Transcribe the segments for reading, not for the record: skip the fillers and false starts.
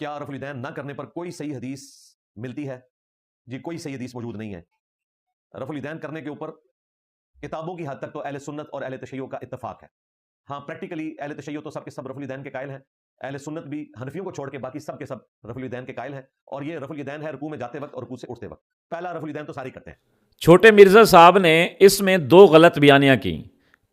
کیا رفع الیدین نہ کرنے پر کوئی صحیح حدیث ملتی ہے؟ جی کوئی صحیح حدیث موجود نہیں ہے۔ رفع الیدین کرنے کے اوپر کتابوں کی حد تک تو اہل سنت اور اہل تشیع کا اتفاق ہے۔ ہاں پریکٹیکلی اہل تشیع تو سب کے سب رفع الیدین کے قائل ہیں، اہل سنت بھی حنفیوں کو چھوڑ کے باقی سب کے سب رفع الیدین کے قائل ہیں، اور یہ رفع الیدین ہے رکوع میں جاتے وقت اور رکوع سے اٹھتے وقت۔ پہلا رفع الیدین تو سارے کرتے ہیں۔ چھوٹے مرزا صاحب نے اس میں دو غلط بیانیاں کی۔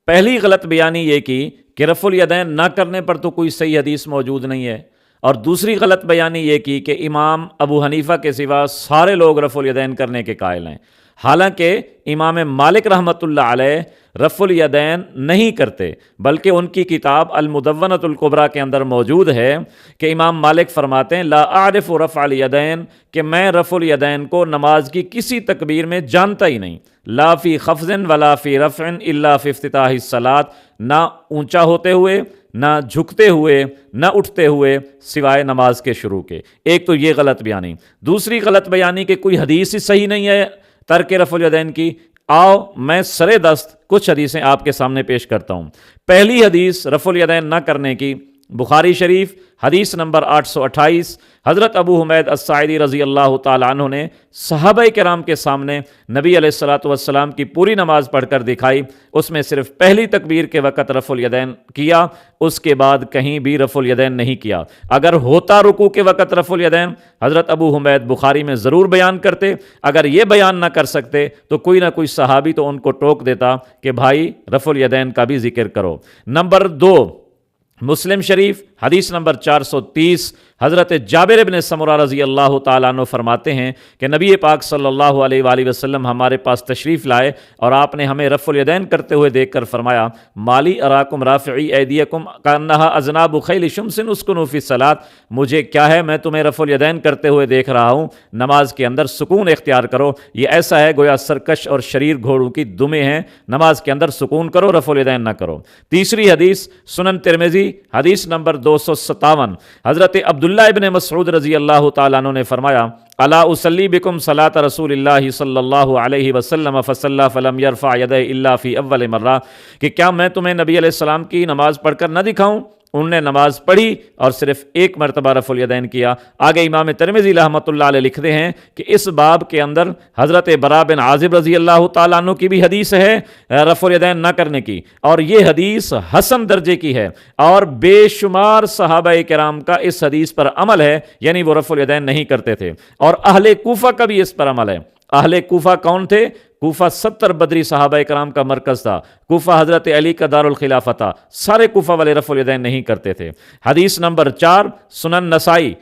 پہلی غلط بیانی یہ کی کہ رفع الیدین نہ کرنے پر تو کوئی صحیح حدیث موجود نہیں ہے، اور دوسری غلط بیانی یہ کی کہ امام ابو حنیفہ کے سوا سارے لوگ رفع الیدین کرنے کے قائل ہیں، حالانکہ امام مالک رحمۃ اللہ علیہ رفع الیدین نہیں کرتے، بلکہ ان کی کتاب المدونۃ الکبریٰ کے اندر موجود ہے کہ امام مالک فرماتے ہیں لا اعرف رفع الیدین، کہ میں رفع الیدین کو نماز کی کسی تکبیر میں جانتا ہی نہیں، لا فی خفض ولا فی رفع الا فی افتتاح الصلاۃ، نہ اونچا ہوتے ہوئے، نہ جھکتے ہوئے، نہ اٹھتے ہوئے، سوائے نماز کے شروع کے۔ ایک تو یہ غلط بیانی۔ دوسری غلط بیانی کہ کوئی حدیث ہی صحیح نہیں ہے ترک رفع الیدین کی۔ آؤ میں سرے دست کچھ حدیثیں آپ کے سامنے پیش کرتا ہوں۔ پہلی حدیث رفع الیدین نہ کرنے کی، بخاری شریف حدیث نمبر 828، حضرت ابو حمید الساعدی رضی اللہ تعالیٰ عنہ نے صحابہ کرام کے سامنے نبی علیہ الصلوۃ والسلام کی پوری نماز پڑھ کر دکھائی، اس میں صرف پہلی تکبیر کے وقت رفع الیدین کیا، اس کے بعد کہیں بھی رفع الیدین نہیں کیا۔ اگر ہوتا رکوع کے وقت رفع الیدین، حضرت ابو حمید بخاری میں ضرور بیان کرتے، اگر یہ بیان نہ کر سکتے تو کوئی نہ کوئی صحابی تو ان کو ٹوک دیتا کہ بھائی رفع الیدین کا بھی ذکر کرو۔ نمبر 2، مسلم شریف حدیث نمبر 430، حضرت جابر بن سمرہ رضی اللہ تعالیٰ عنہ فرماتے ہیں کہ نبی پاک صلی اللہ علیہ وآلہ وسلم ہمارے پاس تشریف لائے اور آپ نے ہمیں رفع الیدین کرتے ہوئے دیکھ کر فرمایا مالی اراکم رافعی ایدیکم کانہا اذناب خیل شمس اسکنوا فی الصلاۃ، مجھے کیا ہے میں تمہیں رفع الیدین کرتے ہوئے دیکھ رہا ہوں، نماز کے اندر سکون اختیار کرو، یہ ایسا ہے گویا سرکش اور شریر گھوڑوں کی دمیں ہیں، نماز کے اندر سکون کرو، رفع الیدین نہ کرو۔ تیسری حدیث سنن ترمذی حدیث نمبر 257، حضرت عبداللہ ابن مسعود رضی اللہ تعالیٰ عنہ نے فرمایا الا اصلی بکم صلاۃ رسول اللہ صلی اللہ علیہ وسلم فصلی فلم یرفع یدیہ الا فی اول مرہ، کہ کیا میں تمہیں نبی علیہ السلام کی نماز پڑھ کر نہ دکھاؤں؟ انہوں نے نماز پڑھی اور صرف ایک مرتبہ رفع الیدین کیا۔ آگے امام ترمذی رحمۃ اللہ علیہ لکھتے ہیں کہ اس باب کے اندر حضرت براء بن عازب رضی اللہ تعالیٰ عنہ کی بھی حدیث ہے رفع الیدین نہ کرنے کی، اور یہ حدیث حسن درجے کی ہے، اور بے شمار صحابہ کرام کا اس حدیث پر عمل ہے، یعنی وہ رفع الیدین نہیں کرتے تھے، اور اہل کوفہ کا بھی اس پر عمل ہے۔ اہل کوفہ کون تھے؟ کوفہ 70 بدری صحابہ کرام کا مرکز تھا، کوفہ حضرت علی کا دارالخلافہ تھا، سارے کوفہ والے رفع الیدین نہیں کرتے تھے۔ حدیث نمبر 4 سنن نسائی